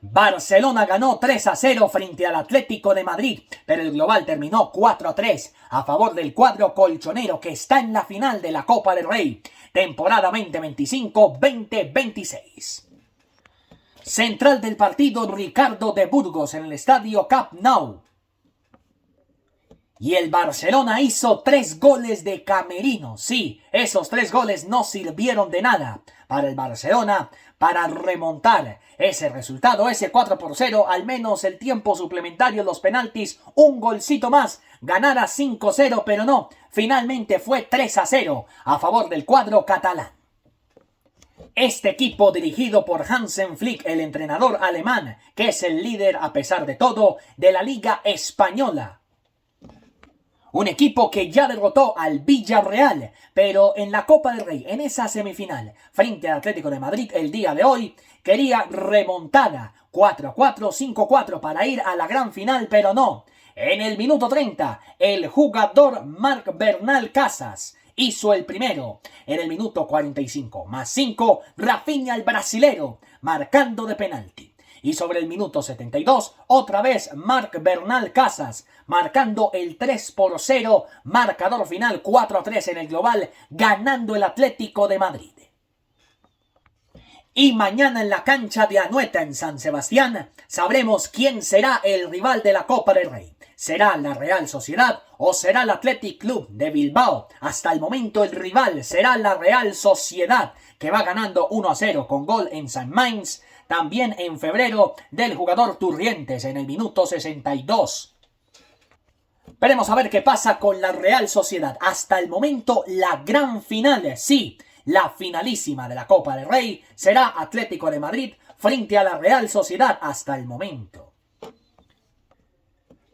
Barcelona ganó 3-0 frente al Atlético de Madrid, pero el global terminó 4-3 a favor del cuadro colchonero que está en la final de la Copa del Rey, temporada 2025-2026. Central del partido Ricardo de Burgos en el estadio Camp Nou. Y el Barcelona hizo 3 goles de camerino. Sí, esos 3 goles no sirvieron de nada para el Barcelona para remontar ese resultado, ese 4-0, al menos el tiempo suplementario, los penaltis, un golcito más, ganara 5-0, pero no, finalmente fue 3-0 a favor del cuadro catalán. Este equipo dirigido por Hansen Flick, el entrenador alemán, que es el líder a pesar de todo de la Liga Española. Un equipo que ya derrotó al Villarreal, pero en la Copa del Rey, en esa semifinal, frente al Atlético de Madrid el día de hoy, quería remontada 4-4, 5-4 para ir a la gran final, pero no. En el minuto 30, el jugador Marc Bernal Casas hizo el primero. En el minuto 45, más 5, Rafinha el brasilero, marcando de penalti. Y sobre el minuto 72, otra vez Marc Bernal Casas, marcando el 3-0, marcador final 4-3 en el global, ganando el Atlético de Madrid. Y mañana en la cancha de Anoeta en San Sebastián, sabremos quién será el rival de la Copa del Rey. ¿Será la Real Sociedad o será el Athletic Club de Bilbao? Hasta el momento el rival será la Real Sociedad, que va ganando 1-0 con gol en St. Mainz. También en febrero del jugador Turrientes en el minuto 62. Veremos a ver qué pasa con la Real Sociedad. Hasta el momento la gran final, sí, la finalísima de la Copa del Rey será Atlético de Madrid frente a la Real Sociedad hasta el momento.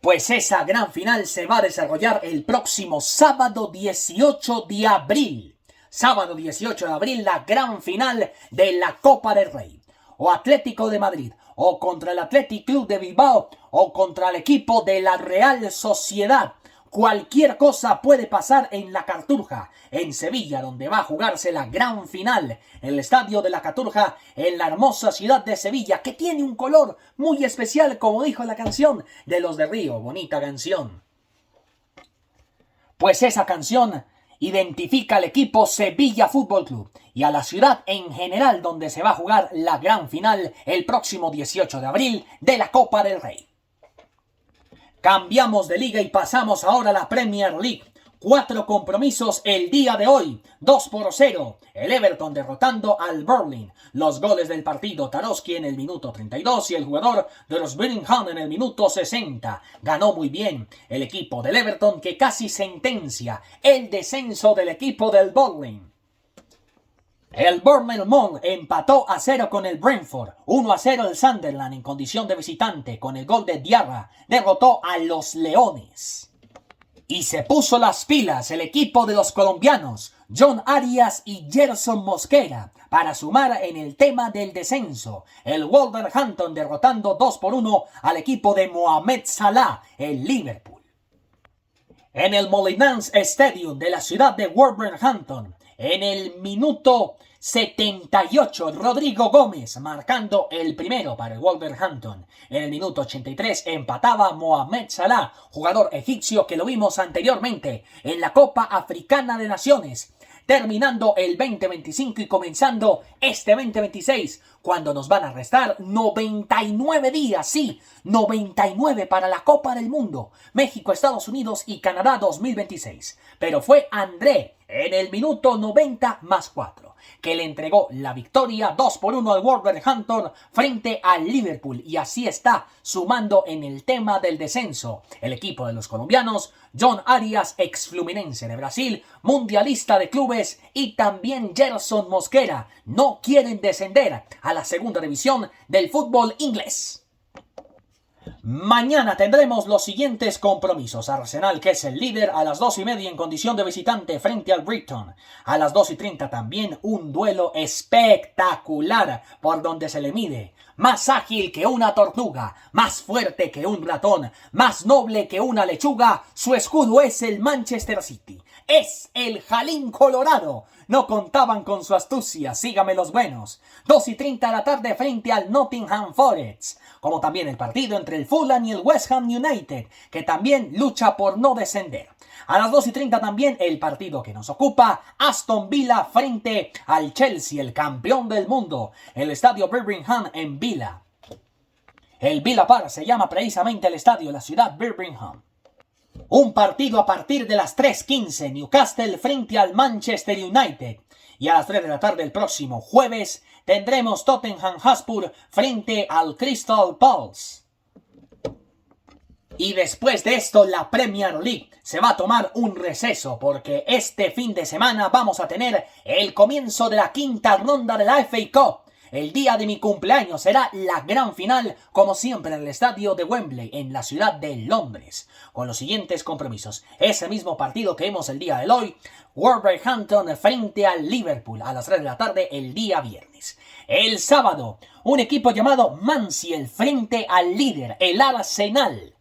Pues esa gran final se va a desarrollar el próximo sábado 18 de abril. Sábado 18 de abril, la gran final de la Copa del Rey. O Atlético de Madrid, o contra el Athletic Club de Bilbao, o contra el equipo de la Real Sociedad. Cualquier cosa puede pasar en la Cartuja, en Sevilla, donde va a jugarse la gran final, en el estadio de la Cartuja, en la hermosa ciudad de Sevilla, que tiene un color muy especial, como dijo la canción de Los de Río, bonita canción. Pues esa canción identifica al equipo Sevilla Fútbol Club y a la ciudad en general donde se va a jugar la gran final el próximo 18 de abril de la Copa del Rey. Cambiamos de liga y pasamos ahora a la Premier League. 4 compromisos el día de hoy. 2-0. El Everton derrotando al Burnley. Los goles del partido: Tarkowski en el minuto 32 y el jugador de los Birmingham en el minuto 60. Ganó muy bien el equipo del Everton, que casi sentencia el descenso del equipo del Burnley. El Bournemouth empató a 0 con el Brentford. 1-0 el Sunderland en condición de visitante con el gol de Diarra. Derrotó a los Leones. Y se puso las pilas el equipo de los colombianos, John Arias y Gerson Mosquera, para sumar en el tema del descenso. El Wolverhampton derrotando 2-1 al equipo de Mohamed Salah, el Liverpool. En el Molineux Stadium de la ciudad de Wolverhampton, en el minuto 78, Rodrigo Gómez marcando el primero para el Wolverhampton. En el minuto 83 empataba Mohamed Salah, jugador egipcio que lo vimos anteriormente en la Copa Africana de Naciones. Terminando el 2025 y comenzando este 2026, cuando nos van a restar 99 días, sí, 99 para la Copa del Mundo, México, Estados Unidos y Canadá 2026. Pero fue André en el minuto 90 más 4, que le entregó la victoria 2-1 al Wolverhampton frente al Liverpool, y así está sumando en el tema del descenso el equipo de los colombianos. John Arias, ex Fluminense de Brasil, mundialista de clubes, y también Gerson Mosquera no quieren descender a la segunda división del fútbol inglés. Mañana tendremos los siguientes compromisos. Arsenal, que es el líder, a las 2:30 en condición de visitante frente al Brighton. A las 2:30 también un duelo espectacular por donde se le mide. Más ágil que una tortuga, más fuerte que un ratón, más noble que una lechuga, su escudo es el Manchester City. Es el Jalín Colorado. No contaban con su astucia, sígame los buenos. 2:30 de la tarde frente al Nottingham Forest. Como también el partido entre el Fulham y el West Ham United, que también lucha por no descender. A las 2:30 también el partido que nos ocupa, Aston Villa frente al Chelsea, el campeón del mundo. El estadio Birmingham en Villa. El Villa Park se llama precisamente el estadio, la ciudad Birmingham. Un partido a partir de las 3:15, Newcastle frente al Manchester United. Y a las 3 de la tarde el próximo jueves tendremos Tottenham Hotspur frente al Crystal Palace. Y después de esto la Premier League se va a tomar un receso porque este fin de semana vamos a tener el comienzo de la quinta ronda de la FA Cup. El día de mi cumpleaños será la gran final, como siempre en el estadio de Wembley, en la ciudad de Londres, con los siguientes compromisos. Ese mismo partido que vimos el día de hoy, Wolverhampton frente al Liverpool, a las 3 de la tarde el día viernes. El sábado, un equipo llamado Mansfield frente al líder, el Arsenal.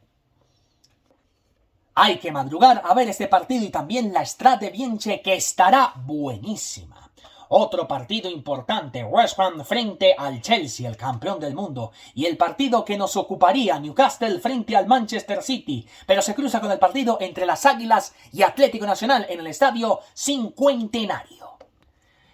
Hay que madrugar a ver este partido y también la Strade Bianche, que estará buenísima. Otro partido importante, West Ham frente al Chelsea, el campeón del mundo. Y el partido que nos ocuparía, Newcastle frente al Manchester City. Pero se cruza con el partido entre las Águilas y Atlético Nacional en el estadio Cincuentenario.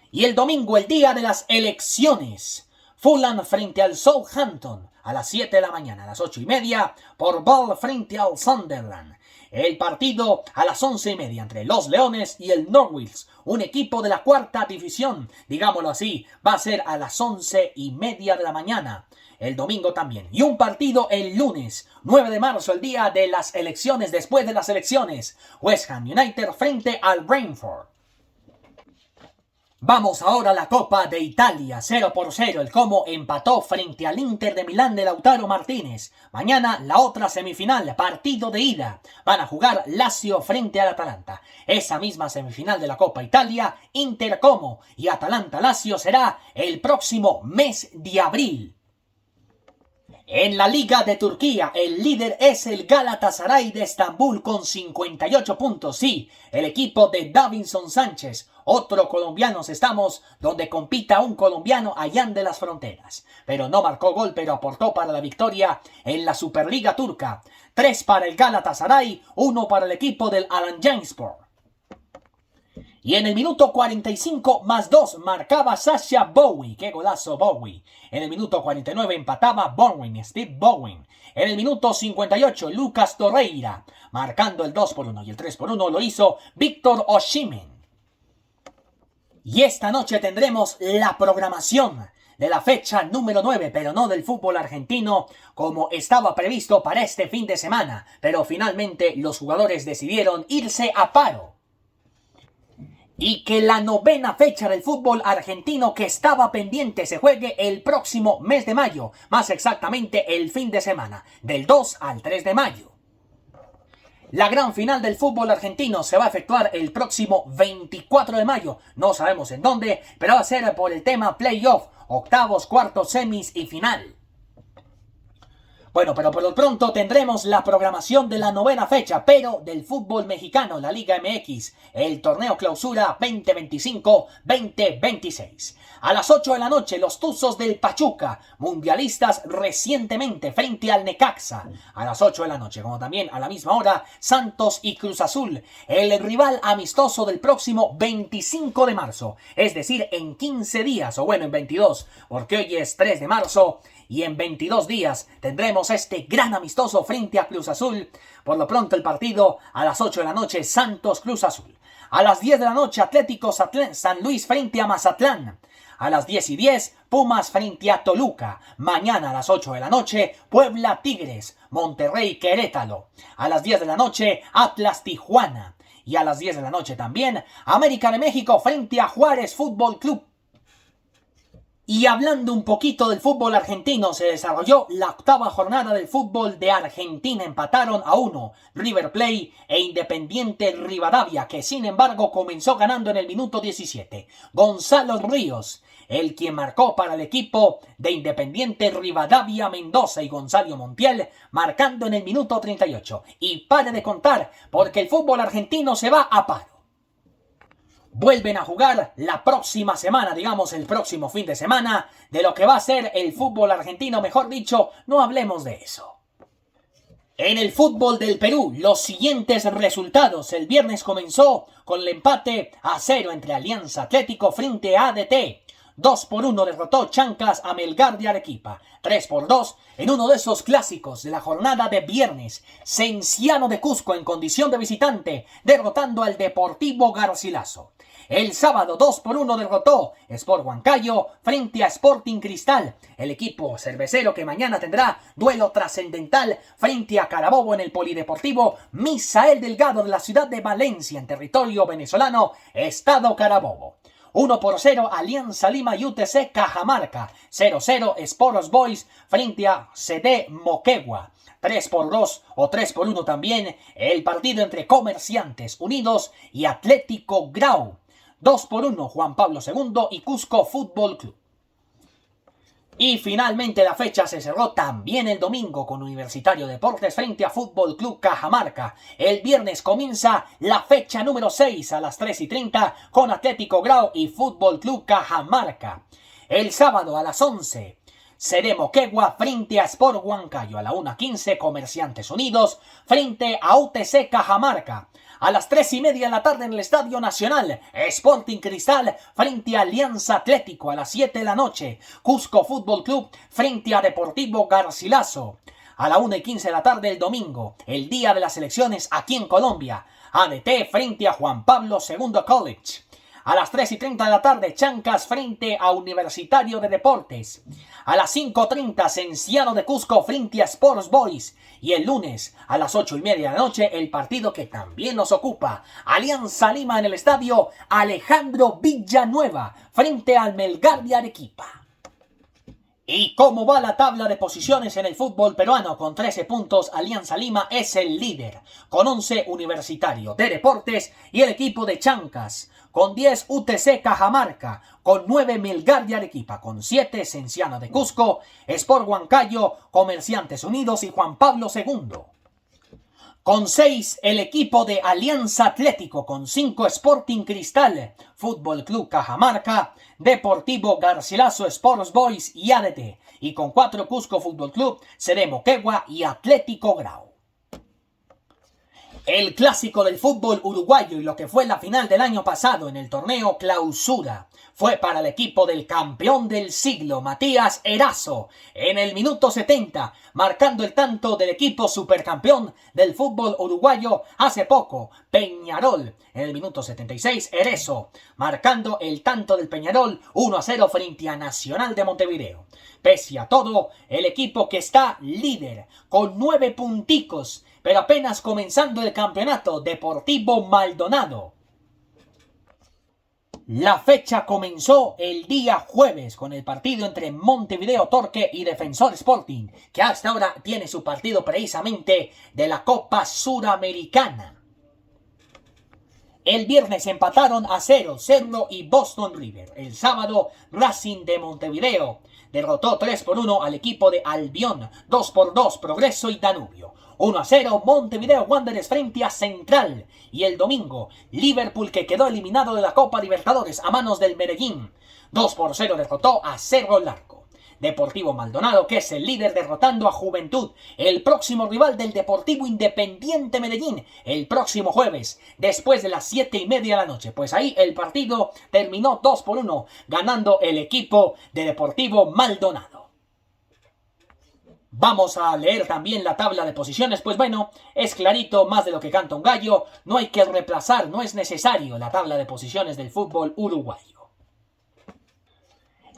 Y el domingo, el día de las elecciones, Fulham frente al Southampton a las 7 de la mañana, a las 8:30, por Ball frente al Sunderland. El partido a las 11:30 entre los Leones y el Norwich, un equipo de la cuarta división, digámoslo así, va a ser a las 11:30 de la mañana. El domingo también. Y un partido el lunes, 9 de marzo, el día de las elecciones, después de las elecciones. West Ham United frente al Brentford. Vamos ahora a la Copa de Italia, 0-0, el Como empató frente al Inter de Milán de Lautaro Martínez. Mañana la otra semifinal, partido de ida. Van a jugar Lazio frente al Atalanta. Esa misma semifinal de la Copa Italia, Inter Como y Atalanta Lazio será el próximo mes de abril. En la Liga de Turquía, el líder es el Galatasaray de Estambul con 58 puntos. Sí, el equipo de Davinson Sánchez. Otro colombiano estamos donde compita un colombiano allá de las fronteras. Pero no marcó gol, pero aportó para la victoria en la Superliga Turca. 3 para el Galatasaray, 1 para el equipo del Alanyaspor. Y en el minuto 45 más 2 marcaba Sasha Bowie. ¡Qué golazo Bowie! En el minuto 49 empataba Bowen, Steve Bowen. En el minuto 58 Lucas Torreira. Marcando el 2-1 y el 3-1 lo hizo Víctor Osimhen. Y esta noche tendremos la programación de la fecha número 9, pero no del fútbol argentino como estaba previsto para este fin de semana. Pero finalmente los jugadores decidieron irse a paro. Y que la novena fecha del fútbol argentino que estaba pendiente se juegue el próximo mes de mayo, más exactamente el fin de semana, del 2 al 3 de mayo. La gran final del fútbol argentino se va a efectuar el próximo 24 de mayo, no sabemos en dónde, pero va a ser por el tema playoff, octavos, cuartos, semis y final. Bueno, pero por lo pronto tendremos la programación de la novena fecha, pero del fútbol mexicano, la Liga MX, el torneo clausura 2025-2026. A las 8 de la noche, los Tuzos del Pachuca, mundialistas recientemente frente al Necaxa. A las 8 de la noche, como también a la misma hora, Santos y Cruz Azul, el rival amistoso del próximo 25 de marzo. Es decir, en 15 días, o bueno, en 22, porque hoy es 3 de marzo. Y en 22 días tendremos este gran amistoso frente a Cruz Azul. Por lo pronto el partido a las 8 de la noche, Santos Cruz Azul. A las 10 de la noche, Atlético San Luis frente a Mazatlán. A las 10:10, Pumas frente a Toluca. Mañana a las 8 de la noche, Puebla Tigres, Monterrey Querétaro. A las 10 de la noche, Atlas Tijuana. Y a las 10 de la noche también, América de México frente a Juárez Fútbol Club. Y hablando un poquito del fútbol argentino, se desarrolló la octava jornada del fútbol de Argentina. Empataron a 1 River Plate e Independiente Rivadavia, que sin embargo comenzó ganando en el minuto 17. Gonzalo Ríos, el quien marcó para el equipo de Independiente Rivadavia Mendoza, y Gonzalo Montiel marcando en el minuto 38. Y pare de contar, porque el fútbol argentino se va a paro. Vuelven a jugar la próxima semana, digamos el próximo fin de semana, de lo que va a ser el fútbol argentino, mejor dicho, no hablemos de eso. En el fútbol del Perú, los siguientes resultados. El viernes comenzó con el empate a 0 entre Alianza Atlético frente a ADT. 2-1 derrotó Chancas a Melgar de Arequipa. 3-2 en uno de esos clásicos de la jornada de viernes. Cienciano de Cusco en condición de visitante, derrotando al Deportivo Garcilaso. El sábado 2-1 derrotó Sport Huancayo frente a Sporting Cristal. El equipo cervecero que mañana tendrá duelo trascendental frente a Carabobo en el Polideportivo Misael Delgado de la ciudad de Valencia, en territorio venezolano, Estado Carabobo. 1-0 Alianza Lima y UTC Cajamarca. 0-0 Sports Boys frente a CD Moquegua. 3-2 o 3-1 también el partido entre Comerciantes Unidos y Atlético Grau. 2-1 Juan Pablo II y Cusco Fútbol Club. Y finalmente la fecha se cerró también el domingo con Universitario Deportes frente a Fútbol Club Cajamarca. El viernes comienza la fecha número 6 a las 3:30 con Atlético Grau y Fútbol Club Cajamarca. El sábado a las 11, CD Moquegua frente a Sport Huancayo. A la 1:15 Comerciantes Unidos frente a UTC Cajamarca. A las 3:30 de la tarde en el Estadio Nacional, Sporting Cristal frente a Alianza Atlético. A las 7 de la noche, Cusco Fútbol Club frente a Deportivo Garcilaso. A la 1:15 de la tarde el domingo, el día de las elecciones aquí en Colombia, ADT frente a Juan Pablo II College. A las 3:30 de la tarde, Chancas frente a Universitario de Deportes. A las 5:30, Cienciano de Cusco frente a Sports Boys. Y el lunes, a las 8:30 de la noche, el partido que también nos ocupa. Alianza Lima en el estadio Alejandro Villanueva frente al Melgar de Arequipa. ¿Y cómo va la tabla de posiciones en el fútbol peruano? Con 13 puntos, Alianza Lima es el líder. Con 11, Universitario de Deportes y el equipo de Chancas. Con 10, UTC Cajamarca. Con 9, Melgar de Arequipa. Con 7, Cienciano de Cusco, Sport Huancayo, Comerciantes Unidos y Juan Pablo II. Con 6, el equipo de Alianza Atlético. Con 5, Sporting Cristal, Fútbol Club Cajamarca, Deportivo Garcilaso, Sports Boys y ADT. Y con 4, Cusco Fútbol Club, CD Moquegua y Atlético Grau. El clásico del fútbol uruguayo y lo que fue la final del año pasado en el torneo Clausura fue para el equipo del campeón del siglo, Matías Erazo, en el minuto 70, marcando el tanto del equipo supercampeón del fútbol uruguayo hace poco, Peñarol. En el minuto 76, Erazo, marcando el tanto del Peñarol 1-0 frente a Nacional de Montevideo. Pese a todo, el equipo que está líder con 9 punticos, pero apenas comenzando el campeonato, Deportivo Maldonado. La fecha comenzó el día jueves con el partido entre Montevideo Torque y Defensor Sporting, que hasta ahora tiene su partido precisamente de la Copa Suramericana. El viernes empataron a 0 Cerro y Boston River. El sábado, Racing de Montevideo derrotó 3-1 al equipo de Albión, 2-2 Progreso y Danubio. 1-0 Montevideo Wanderers frente a Central. Y el domingo, Liverpool, que quedó eliminado de la Copa Libertadores a manos del Medellín, 2-0 derrotó a Cerro Largo. Deportivo Maldonado, que es el líder, derrotando a Juventud, el próximo rival del Deportivo Independiente Medellín, el próximo jueves, después de las 7:30 de la noche. Pues ahí el partido terminó 2-1, ganando el equipo de Deportivo Maldonado. Vamos a leer también la tabla de posiciones. Pues bueno, es clarito, más de lo que canta un gallo. No hay que reemplazar, no es necesario la tabla de posiciones del fútbol uruguayo.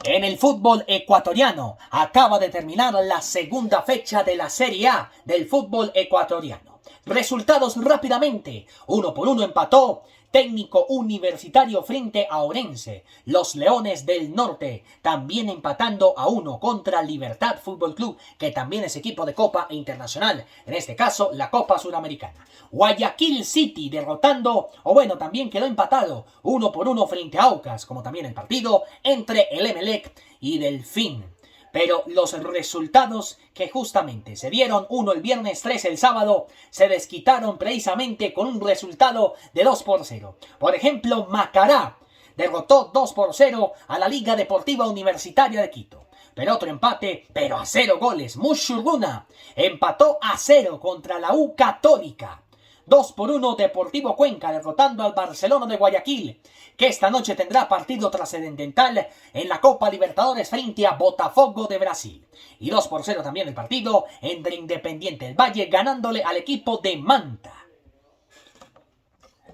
En el fútbol ecuatoriano, acaba de terminar la segunda fecha de la Serie A del fútbol ecuatoriano. Resultados rápidamente. 1-1 empató Técnico Universitario frente a Orense. Los Leones del Norte también empatando a 1 contra Libertad Fútbol Club, que también es equipo de Copa Internacional, en este caso la Copa Suramericana. Guayaquil City derrotando, o bueno, también quedó empatado 1-1 frente a Aucas, como también el partido entre el Emelec y Delfín. Pero los resultados que justamente se dieron, 1 el viernes, 3 el sábado, se desquitaron precisamente con un resultado de 2-0. Por ejemplo, Macará derrotó 2-0 a la Liga Deportiva Universitaria de Quito. Pero otro empate, pero a 0 goles. Mushuruna empató a 0 contra la U Católica. 2-1 Deportivo Cuenca derrotando al Barcelona de Guayaquil, que esta noche tendrá partido trascendental en la Copa Libertadores frente a Botafogo de Brasil. Y 2-0 también el partido entre Independiente del Valle ganándole al equipo de Manta.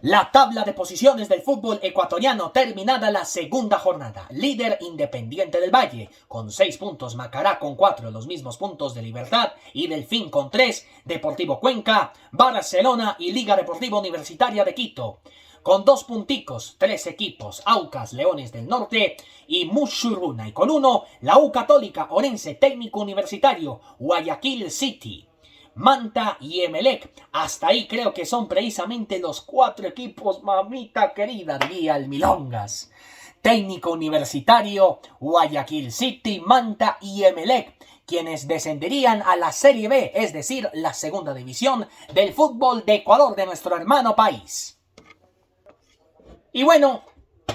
La tabla de posiciones del fútbol ecuatoriano terminada la segunda jornada. Líder Independiente del Valle con 6 puntos, Macará con 4, los mismos puntos de Libertad y Delfín con 3, Deportivo Cuenca, Barcelona y Liga Deportiva Universitaria de Quito. Con 2 punticos, 3 equipos, Aucas, Leones del Norte y Mushuruna. Y con 1, la U Católica, Orense, Técnico Universitario, Guayaquil City, Manta y Emelec. Hasta ahí creo que son precisamente los 4 equipos, mamita querida, diría el Milongas. Técnico Universitario, Guayaquil City, Manta y Emelec, quienes descenderían a la Serie B, es decir, la segunda división del fútbol de Ecuador, de nuestro hermano país. Y bueno,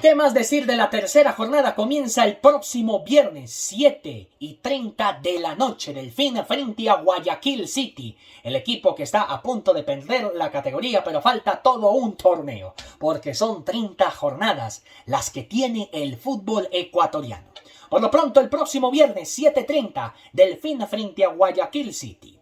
¿qué más decir de la tercera jornada? Comienza el próximo viernes 7:30 de la noche. Delfín frente a Guayaquil City, el equipo que está a punto de perder la categoría, pero falta todo un torneo, porque son 30 jornadas las que tiene el fútbol ecuatoriano. Por lo pronto, el próximo viernes 7:30, Delfín frente a Guayaquil City.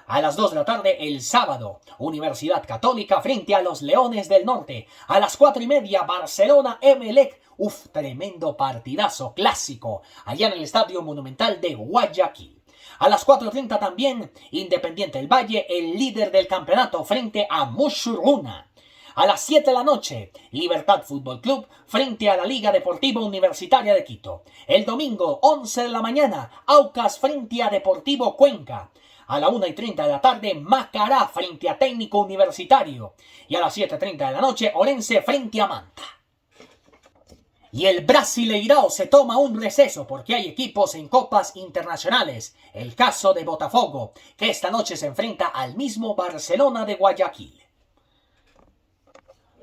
A las 2 de la tarde el sábado, Universidad Católica frente a los Leones del Norte. A las 4:30, Barcelona Emelec. Tremendo partidazo clásico allá en el Estadio Monumental de Guayaquil. A las 4:30 también, Independiente del Valle, el líder del campeonato frente a Mushuruna. A las 7 de la noche, Libertad Fútbol Club frente a la Liga Deportiva Universitaria de Quito. El domingo, 11 de la mañana, Aucas frente a Deportivo Cuenca. A la 1:30 de la tarde, Macará frente a Técnico Universitario. Y a las 7:30 de la noche, Orense frente a Manta. Y el Brasileirao se toma un receso porque hay equipos en copas internacionales. El caso de Botafogo, que esta noche se enfrenta al mismo Barcelona de Guayaquil.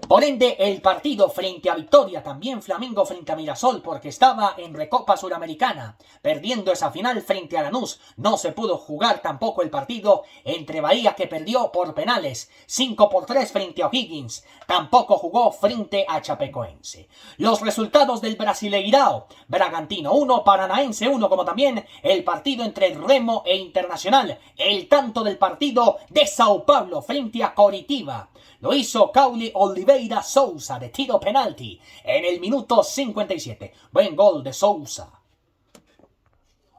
Por ende, el partido frente a Victoria, también Flamengo frente a Mirasol, porque estaba en Recopa Suramericana, perdiendo esa final frente a Lanús. No se pudo jugar tampoco el partido entre Bahía, que perdió por penales, 5-3 frente a O'Higgins. Tampoco jugó frente a Chapecoense. Los resultados del Brasileirao: Bragantino 1, Paranaense 1, como también el partido entre Remo e Internacional. El tanto del partido de Sao Paulo frente a Coritiba lo hizo Cauli Oliveira Souza de tiro penalti en el minuto 57. Buen gol de Souza.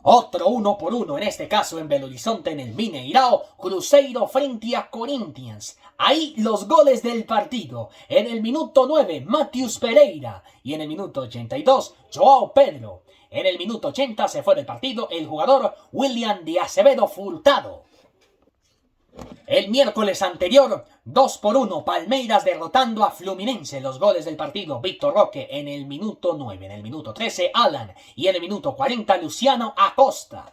Otro 1-1, en este caso en Belo Horizonte, en el Mineirao, Cruzeiro frente a Corinthians. Ahí los goles del partido. En el minuto 9, Matheus Pereira. Y en el minuto 82, Joao Pedro. En el minuto 80 se fue del partido el jugador William de Acevedo Furtado. El miércoles anterior, 2-1, Palmeiras derrotando a Fluminense. Los goles del partido: Víctor Roque en el minuto 9, en el minuto 13, Alan, y en el minuto 40, Luciano Acosta.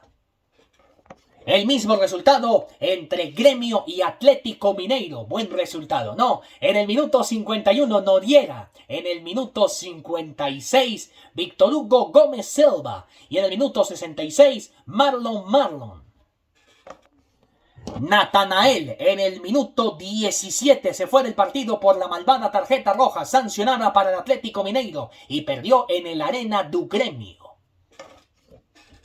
El mismo resultado entre Gremio y Atlético Mineiro. Buen resultado, ¿no? En el minuto 51, Noriega. En el minuto 56, Víctor Hugo Gómez Silva. Y en el minuto 66, Marlon. Natanael en el minuto 17 se fue del partido por la malvada tarjeta roja sancionada para el Atlético Mineiro y perdió en el Arena do Grêmio.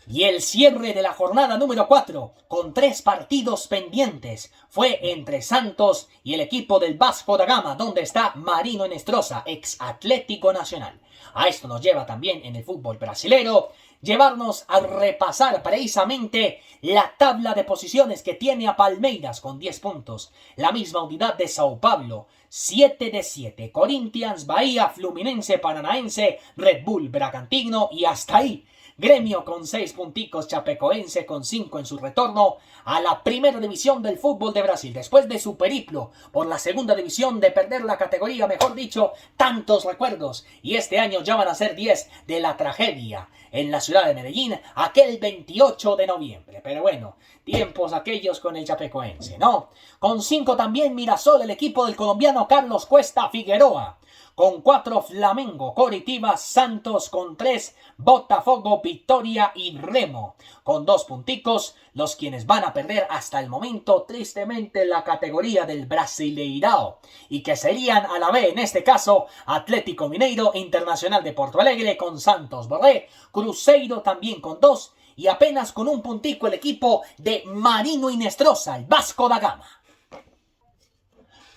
Y el cierre de la jornada número 4, con 3 partidos pendientes, fue entre Santos y el equipo del Vasco da Gama, donde está Marino Enestrosa, ex Atlético Nacional. A esto nos lleva también en el fútbol brasilero, llevarnos a repasar precisamente la tabla de posiciones que tiene a Palmeiras con 10 puntos, la misma unidad de Sao Paulo, 7 de 7. Corinthians, Bahía, Fluminense, Paranaense, Red Bull, Bragantino y hasta ahí. Gremio con 6 punticos, Chapecoense con 5 en su retorno a la primera división del fútbol de Brasil. Después de su periplo por la segunda división, de perder la categoría, mejor dicho, tantos recuerdos. Y este año ya van a ser 10 de la tragedia en la ciudad de Medellín, aquel 28 de noviembre. Pero bueno, tiempos aquellos con el Chapecoense, ¿no? Con 5 también Mirasol, el equipo del colombiano Carlos Cuesta Figueroa. Con 4 Flamengo, Coritiba, Santos con 3, Botafogo, Victoria y Remo. Con 2 punticos, los quienes van a perder hasta el momento tristemente la categoría del Brasileirao. Y que serían a la B, en este caso, Atlético Mineiro, Internacional de Porto Alegre con Santos Borré, Cruzeiro también con 2 y apenas con 1 puntico el equipo de Marino Inestrosa, el Vasco da Gama.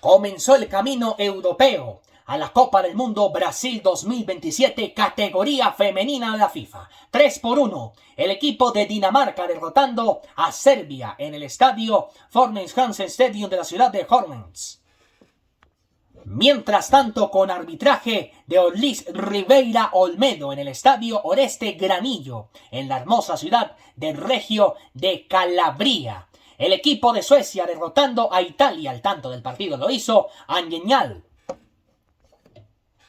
Comenzó el camino europeo a la Copa del Mundo Brasil 2027, categoría femenina de la FIFA. 3-1, el equipo de Dinamarca derrotando a Serbia en el estadio Fornes Hansen Stadium de la ciudad de Hornens. Mientras tanto, con arbitraje de Orlis Ribeira Olmedo en el estadio Oreste Granillo, en la hermosa ciudad de Reggio de Calabria. El equipo de Suecia derrotando a Italia, al tanto del partido lo hizo Angeñal.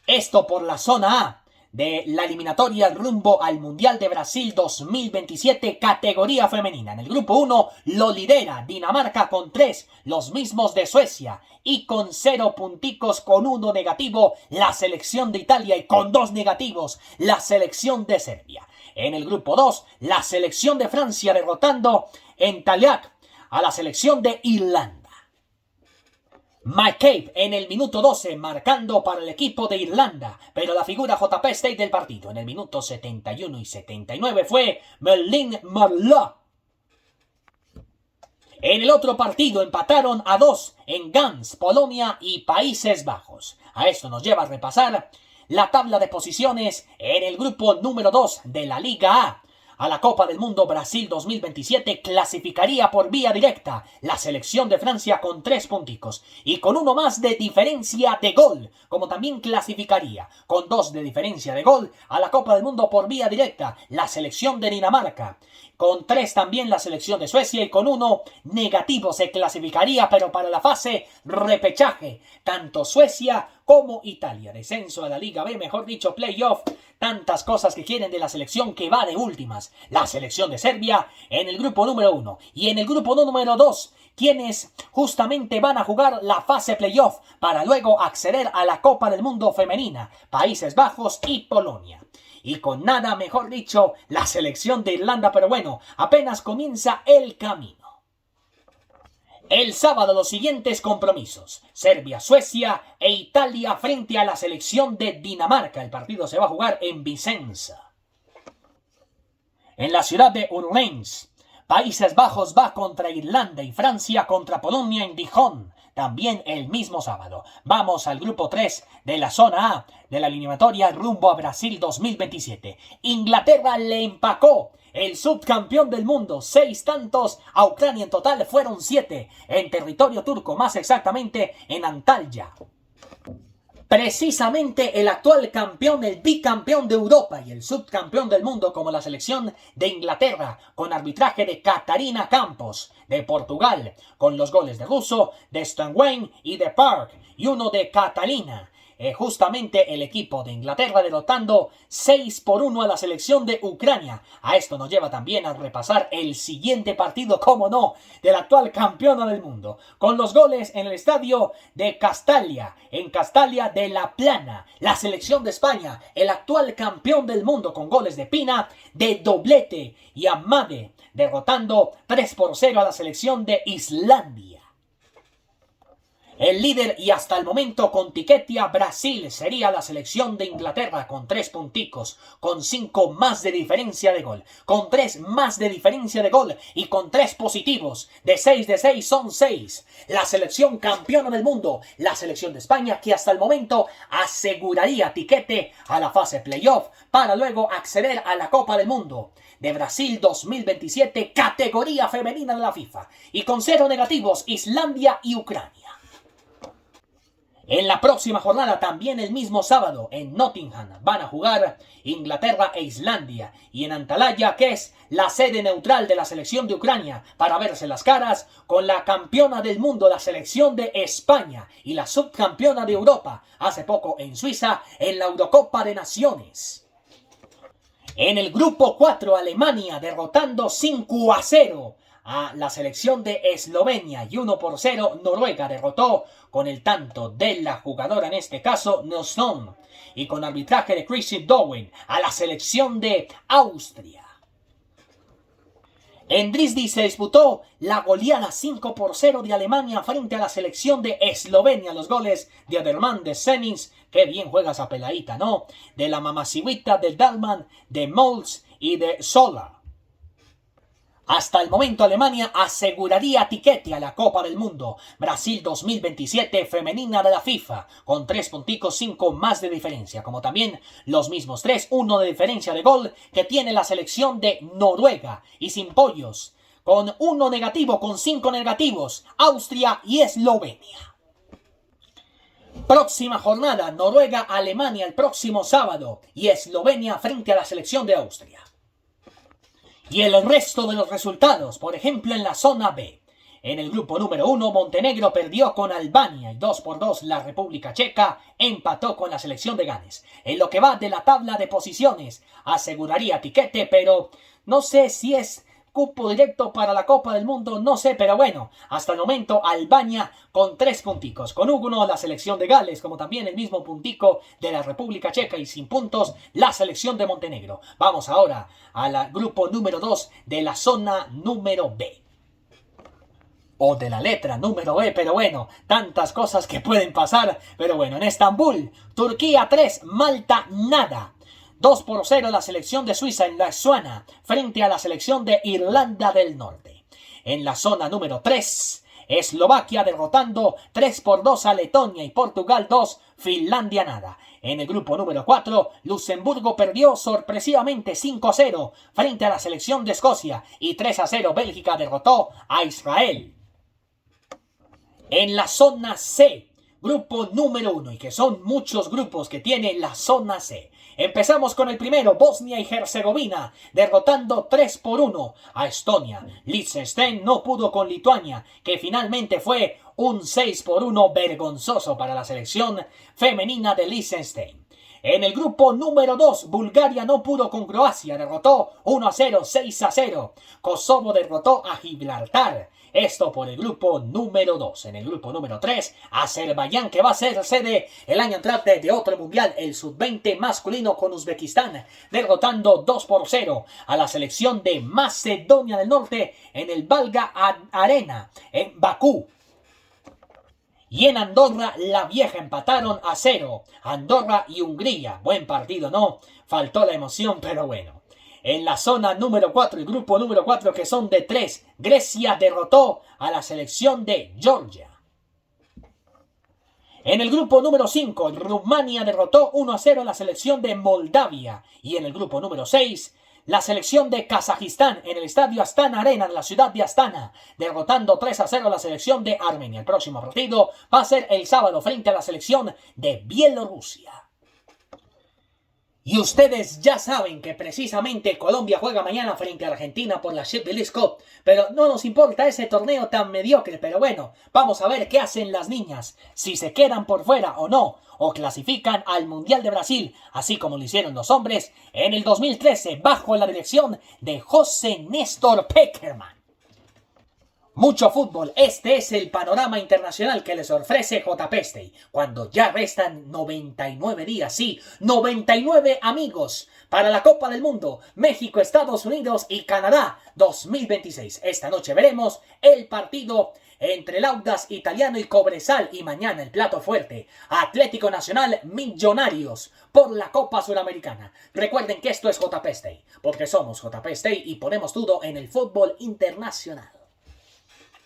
Esto por la zona A de la eliminatoria rumbo al Mundial de Brasil 2027, categoría femenina. En el grupo 1 lo lidera Dinamarca con 3, los mismos de Suecia, y con 0 punticos, con 1 negativo la selección de Italia y con 2 negativos la selección de Serbia. En el grupo 2, la selección de Francia derrotando en Taliac a la selección de Irlanda. McCabe en el minuto 12 marcando para el equipo de Irlanda, pero la figura JP State del partido en el minuto 71 y 79 fue Merlin Marleau. En el otro partido empataron a 2 en Gans, Polonia y Países Bajos. A esto nos lleva a repasar la tabla de posiciones en el grupo número 2 de la Liga A. A la Copa del Mundo Brasil 2027 clasificaría por vía directa la selección de Francia con 3 punticos y con 1 más de diferencia de gol, como también clasificaría con 2 de diferencia de gol a la Copa del Mundo por vía directa la selección de Dinamarca. Con 3 también la selección de Suecia y con 1 negativo se clasificaría, pero para la fase repechaje, tanto Suecia como Italia. Descenso a la Liga B, mejor dicho, playoff. Tantas cosas que quieren de la selección que va de últimas. La selección de Serbia en el grupo número 1 y en el grupo número 2, quienes justamente van a jugar la fase playoff para luego acceder a la Copa del Mundo femenina, Países Bajos y Polonia. Y con nada, mejor dicho, la selección de Irlanda, pero bueno, apenas comienza el camino. El sábado los siguientes compromisos: Serbia, Suecia e Italia frente a la selección de Dinamarca. El partido se va a jugar en Vicenza. En la ciudad de Orleans, Países Bajos va contra Irlanda y Francia contra Polonia en Dijon. También el mismo sábado. Vamos al grupo 3 de la zona A de la eliminatoria rumbo a Brasil 2027. Inglaterra le empacó el subcampeón del mundo 6 tantos a Ucrania. En total fueron 7 en territorio turco, más exactamente en Antalya. Precisamente el actual campeón, el bicampeón de Europa y el subcampeón del mundo como la selección de Inglaterra, con arbitraje de Catarina Campos, de Portugal, con los goles de Russo, de Stanwayne y de Park, y uno de Catalina. Justamente el equipo de Inglaterra derrotando 6-1 a la selección de Ucrania. A esto nos lleva también a repasar el siguiente partido, como no, del actual campeón del mundo, con los goles en el estadio de Castalia, en Castalia de la Plana. La selección de España, el actual campeón del mundo, con goles de Pina, de doblete y Amade, derrotando 3-0 a la selección de Islandia. El líder y hasta el momento con tiquetia Brasil sería la selección de Inglaterra con 3 punticos, con 5 más de diferencia de gol, con 3 más de diferencia de gol y con 3 positivos. De 6 son 6. La selección campeona del mundo, la selección de España, que hasta el momento aseguraría tiquete a la fase playoff para luego acceder a la Copa del Mundo de Brasil 2027, categoría femenina de la FIFA, y con 0 negativos Islandia y Ucrania. En la próxima jornada, también el mismo sábado, en Nottingham, van a jugar Inglaterra e Islandia. Y en Antalya, que es la sede neutral de la selección de Ucrania, para verse las caras con la campeona del mundo, la selección de España, y la subcampeona de Europa, hace poco en Suiza, en la Eurocopa de Naciones. En el grupo 4, Alemania derrotando 5-0 a la selección de Eslovenia y 1-0 Noruega derrotó con el tanto de la jugadora, en este caso Nilsson, y con arbitraje de Chrissy Dowen a la selección de Austria. En Dresde se disputó la goleada 5-0 de Alemania frente a la selección de Eslovenia. Los goles de Aderman, de Senins, que bien juega esa peladita, ¿no? De la Mamasiwita, de Dalman, de Molds y de Sola. Hasta el momento Alemania aseguraría tiquete a la Copa del Mundo Brasil 2027 femenina de la FIFA, con 3 punticos, 5 más de diferencia, como también los mismos 3, 1 de diferencia de gol que tiene la selección de Noruega, y sin pollos, con 1 negativo, con 5 negativos, Austria y Eslovenia. Próxima jornada, Noruega-Alemania el próximo sábado y Eslovenia frente a la selección de Austria. Y el resto de los resultados, por ejemplo en la zona B. En el grupo número 1, Montenegro perdió con Albania y 2-2 la República Checa empató con la selección de Gales. En lo que va de la tabla de posiciones, aseguraría tiquete, pero no sé si es cupo directo para la Copa del Mundo, no sé, pero bueno, hasta el momento Albania con 3 punticos, con 1 la selección de Gales, como también el mismo puntico de la República Checa, y sin puntos la selección de Montenegro. Vamos ahora al grupo número 2 de la zona número B. O de la letra número B, pero bueno, tantas cosas que pueden pasar, pero bueno, en Estambul, Turquía 3, Malta nada. 2-0 la selección de Suiza en la Essuana frente a la selección de Irlanda del Norte. En la zona número 3, Eslovaquia derrotando 3-2 a Letonia y Portugal 2, Finlandia nada. En el grupo número 4, Luxemburgo perdió sorpresivamente 5-0 frente a la selección de Escocia y 3-0 Bélgica derrotó a Israel. En la zona C, grupo número 1, y que son muchos grupos que tiene la zona C. Empezamos con el primero, Bosnia y Herzegovina, derrotando 3-1 a Estonia. Liechtenstein no pudo con Lituania, que finalmente fue un 6-1 vergonzoso para la selección femenina de Liechtenstein. En el grupo número 2, Bulgaria no pudo con Croacia, derrotó 1-0, 6-0. Kosovo derrotó a Gibraltar. Esto por el grupo número 2. En el grupo número 3, Azerbaiyán, que va a ser sede el año entrante de otro mundial, el sub-20 masculino, con Uzbekistán, derrotando 2-0 a la selección de Macedonia del Norte en el Valga Arena, en Bakú. Y en Andorra la Vieja empataron 0. Andorra y Hungría. Buen partido, ¿no? Faltó la emoción, pero bueno. En la zona número 4, el grupo número 4, que son de 3, Grecia derrotó a la selección de Georgia. En el grupo número 5, Rumania derrotó 1-0 a la selección de Moldavia. Y en el grupo número 6, la selección de Kazajistán en el estadio Astana Arena en la ciudad de Astana, derrotando 3-0 a la selección de Armenia. El próximo partido va a ser el sábado frente a la selección de Bielorrusia. Y ustedes ya saben que precisamente Colombia juega mañana frente a Argentina por la Chip League Cup, pero no nos importa ese torneo tan mediocre. Pero bueno, vamos a ver qué hacen las niñas, si se quedan por fuera o no, o clasifican al Mundial de Brasil, así como lo hicieron los hombres en el 2013 bajo la dirección de José Néstor Pekerman. Mucho fútbol, este es el panorama internacional que les ofrece JP Stay, cuando ya restan 99 días, sí, 99 amigos, para la Copa del Mundo, México, Estados Unidos y Canadá 2026. Esta noche veremos el partido entre el Audax Italiano y Cobresal, y mañana el plato fuerte, Atlético Nacional Millonarios por la Copa Suramericana. Recuerden que esto es JP Stay, porque somos JP Stay y ponemos todo en el fútbol internacional.